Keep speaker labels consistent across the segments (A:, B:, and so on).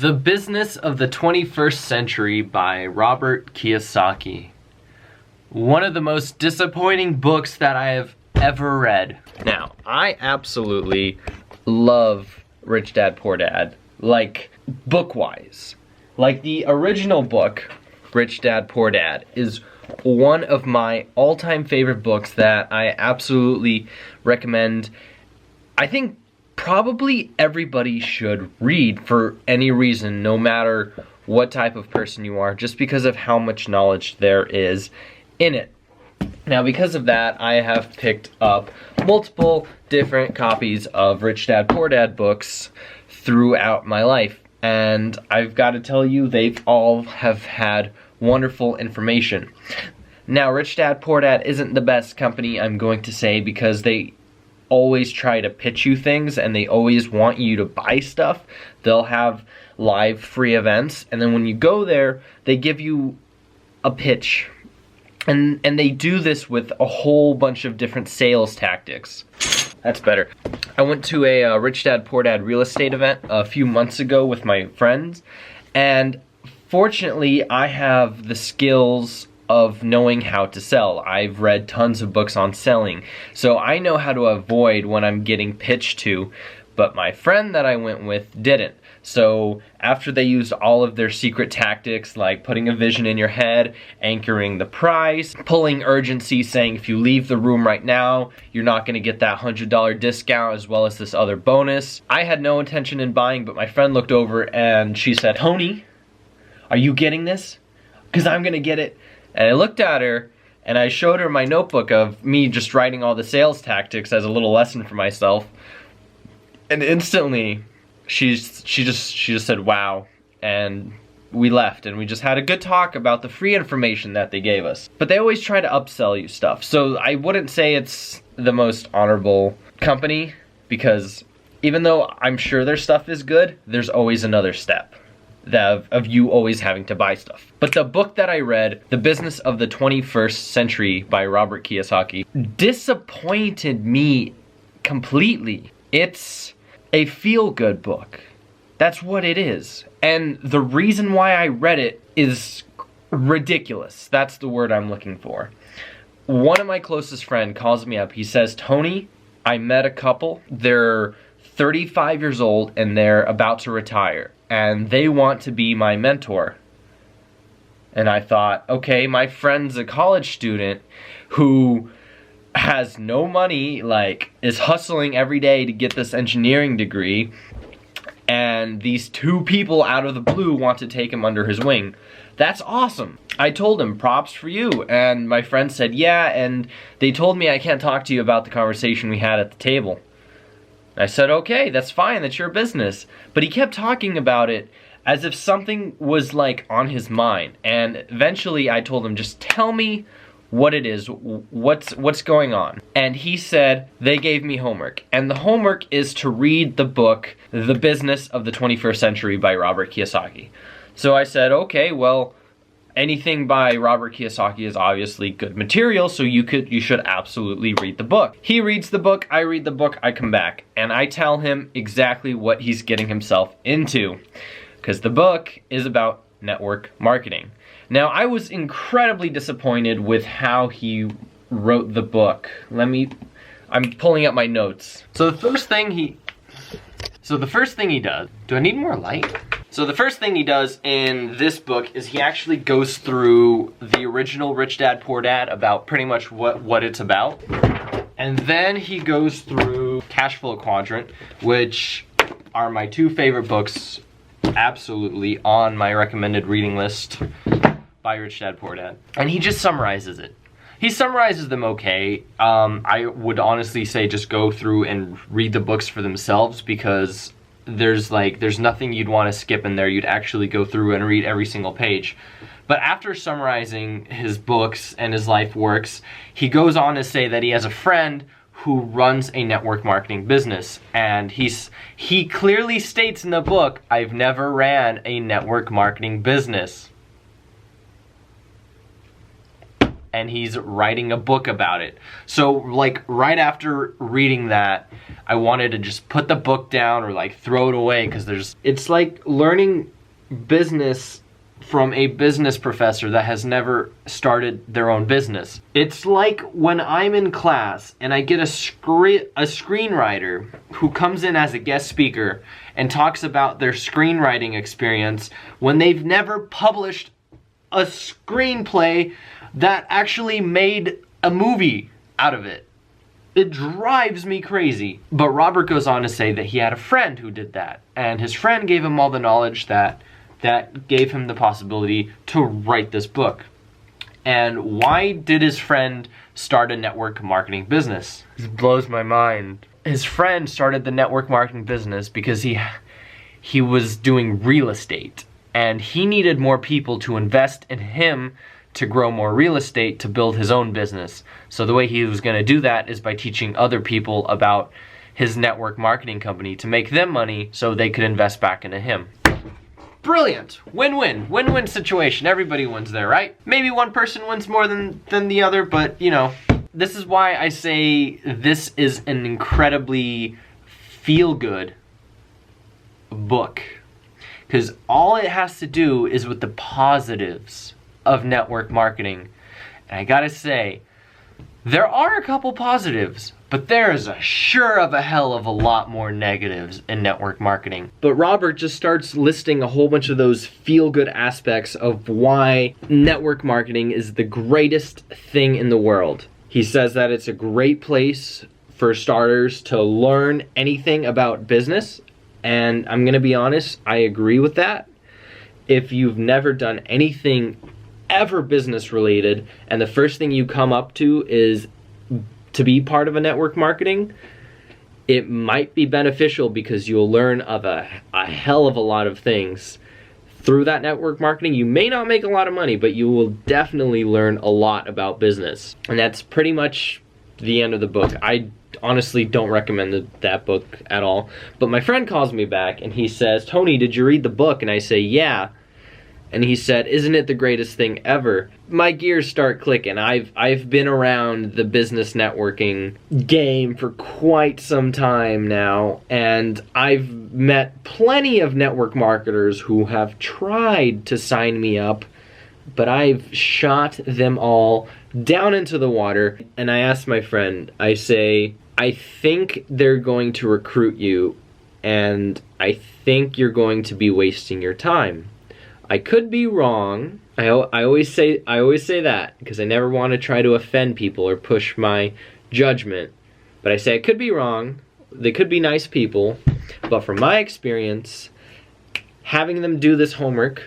A: The Business of the 21st Century by Robert Kiyosaki. One of the most disappointing books that I have ever read. Now, I absolutely love Rich Dad Poor Dad, like book-wise. Like the original book, Rich Dad Poor Dad, is one of my all-time favorite books that I absolutely recommend. I think probably everybody should read for any reason, no matter what type of person you are, just because of how much knowledge there is in it. Now, because of that, I have picked up multiple different copies of Rich Dad Poor Dad books throughout my life, and I've got to tell you, they all have had wonderful information. Now, Rich Dad Poor Dad isn't the best company, I'm going to say, because they always try to pitch you things and they always want you to buy stuff. They'll have live free events, and then when you go there, they give you a pitch. And they do this with a whole bunch of different sales tactics. That's better. I went to a Rich Dad Poor Dad real estate event a few months ago with my friends, and fortunately I have the skills of knowing how to sell. I've read tons of books on selling, so I know how to avoid when I'm getting pitched to, but my friend that I went with didn't. So after they used all of their secret tactics, like putting a vision in your head, anchoring the price, pulling urgency, saying if you leave the room right now, you're not going to get that $100 discount as well as this other bonus. I had no intention in buying, but my friend looked over and she said, "Tony, are you getting this? Because I'm going to get it." And I looked at her and I showed her my notebook of me just writing all the sales tactics as a little lesson for myself. And instantly, she just said, "Wow," and we left, and we just had a good talk about the free information that they gave us. But they always try to upsell you stuff, so I wouldn't say it's the most honorable company, because even though I'm sure their stuff is good, there's always another step of you always having to buy stuff. But the book that I read, The Business of the 21st Century by Robert Kiyosaki, disappointed me completely. It's a feel-good book. That's what it is. And the reason why I read it is ridiculous. That's the word I'm looking for. One of my closest friends calls me up. He says, "Tony, I met a couple. They're 35 years old and they're about to retire, and they want to be my mentor." And I thought, okay, my friend's a college student who has no money, like, is hustling every day to get this engineering degree, and these two people out of the blue want to take him under his wing. That's awesome. I told him, "Props for you," and my friend said, "Yeah, and they told me I can't talk to you about the conversation we had at the table." I said, "Okay, that's fine, that's your business." But he kept talking about it as if something was like on his mind, and eventually I told him, "Just tell me what it is, what's going on." And he said, "They gave me homework, and the homework is to read the book, The Business of the 21st Century by Robert Kiyosaki." So I said, okay, well, anything by Robert Kiyosaki is obviously good material, so you should absolutely read the book. He reads the book, I read the book, I come back, and I tell him exactly what he's getting himself into, because the book is about network marketing. Now, I was incredibly disappointed with how he wrote the book. I'm pulling up my notes. So the first thing he does, do I need more light? So the first thing he does in this book is he actually goes through the original Rich Dad Poor Dad about pretty much what it's about. And then he goes through Cash Flow Quadrant, which are my two favorite books, absolutely on my recommended reading list by Rich Dad Poor Dad. And he just summarizes it. He summarizes them okay. I would honestly say just go through and read the books for themselves, because there's nothing you'd want to skip in there. You'd actually go through and read every single page. But after summarizing his books and his life works, he goes on to say that he has a friend who runs a network marketing business, and he clearly states in the book, "I've never ran a network marketing business." and he's writing a book about it. So like right after reading that, I wanted to just put the book down or like throw it away, because it's like learning business from a business professor that has never started their own business. It's like when I'm in class and I get a screenwriter who comes in as a guest speaker and talks about their screenwriting experience when they've never published a screenplay that actually made a movie out of it. It drives me crazy. But Robert goes on to say that he had a friend who did that, and his friend gave him all the knowledge that gave him the possibility to write this book. And why did his friend start a network marketing business? This blows my mind. His friend started the network marketing business because he was doing real estate, and he needed more people to invest in him to grow more real estate to build his own business. So the way he was going to do that is by teaching other people about his network marketing company to make them money so they could invest back into him. Brilliant. Win-win. Win-win situation. Everybody wins there, right? Maybe one person wins more than the other, but you know. This is why I say this is an incredibly feel-good book. Because all it has to do is with the positives of network marketing. And I gotta say, there are a couple positives, but there is a sure of a hell of a lot more negatives in network marketing. But Robert just starts listing a whole bunch of those feel-good aspects of why network marketing is the greatest thing in the world. He says that it's a great place for starters to learn anything about business, and I'm gonna be honest, I agree with that. If you've never done anything ever business related, and the first thing you come up to is to be part of a network marketing, it might be beneficial because you'll learn of a hell of a lot of things through that network marketing. You may not make a lot of money, but you will definitely learn a lot about business. And that's pretty much the end of the book. I honestly don't recommend that book at all. But my friend calls me back and he says, "Tony, did you read the book?" And I say, "Yeah." And he said, "Isn't it the greatest thing ever?" My gears start clicking. I've been around the business networking game for quite some time now, and I've met plenty of network marketers who have tried to sign me up, but I've shot them all down into the water. And I asked my friend, I say, "I think they're going to recruit you, and I think you're going to be wasting your time. I could be wrong." I always say that because I never want to try to offend people or push my judgment. But I say I could be wrong. They could be nice people, but from my experience, having them do this homework,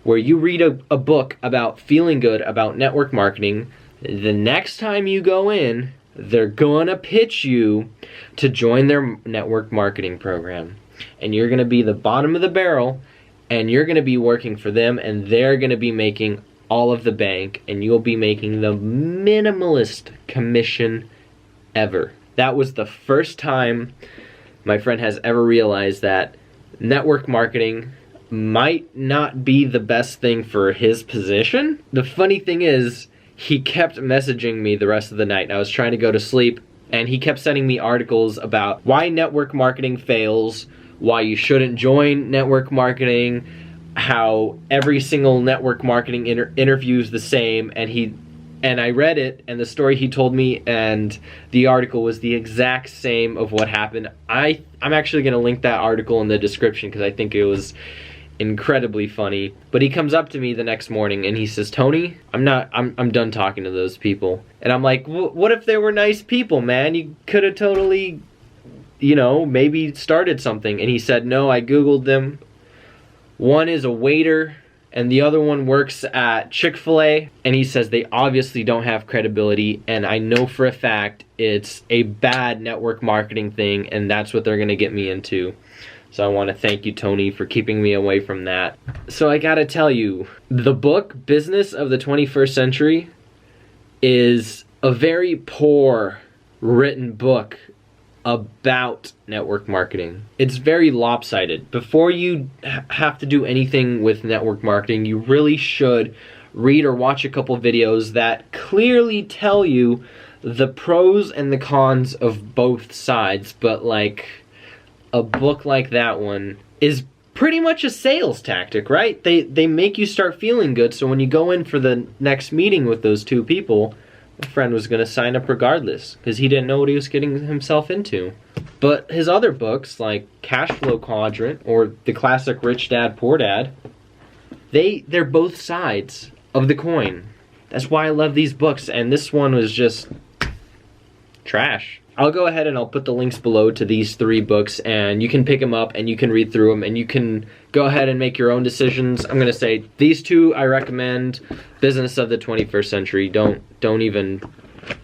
A: where you read a book about feeling good about network marketing, the next time you go in, they're gonna pitch you to join their network marketing program, and you're gonna be the bottom of the barrel. And you're going to be working for them, and they're going to be making all of the bank, and you'll be making the minimalist commission ever. That was the first time my friend has ever realized that network marketing might not be the best thing for his position. The funny thing is, he kept messaging me the rest of the night. I was trying to go to sleep, and he kept sending me articles about why network marketing fails, why you shouldn't join network marketing, how every single network marketing interview is the same, and I read it, and the story he told me and the article was the exact same of what happened. I'm actually going to link that article in the description because I think it was incredibly funny. But he comes up to me the next morning and he says, "Tony, I'm done talking to those people." And I'm like, "What if they were nice people, man? You could have totally, you know, maybe started something." And he said, "No, I Googled them. One is a waiter and the other one works at Chick-fil-A." And he says they obviously don't have credibility, and I know for a fact it's a bad network marketing thing, and that's what they're gonna get me into. So I want to thank you, Tony, for keeping me away from that. So I gotta tell you, the book Business of the 21st Century is a very poor written book about network marketing. It's very lopsided. Before you have to do anything with network marketing, you really should read or watch a couple videos that clearly tell you the pros and the cons of both sides, but like a book like that one is pretty much a sales tactic, right? They make you start feeling good, so when you go in for the next meeting with those two people, my friend was gonna sign up regardless, because he didn't know what he was getting himself into. But his other books, like Cash Flow Quadrant or the classic Rich Dad, Poor Dad, they're both sides of the coin. That's why I love these books, and this one was just trash. I'll go ahead and I'll put the links below to these 3 books, and you can pick them up and you can read through them and you can go ahead and make your own decisions. I'm gonna say these 2 I recommend. Business of the 21st Century. Don't even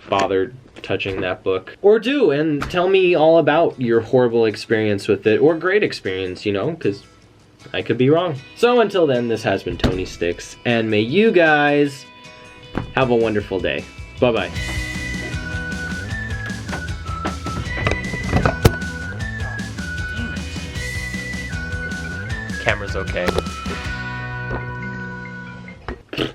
A: bother touching that book. Or do, and tell me all about your horrible experience with it, or great experience, you know, because I could be wrong. So until then, this has been Tony Sticks, and may you guys have a wonderful day. Bye-bye. Camera's okay.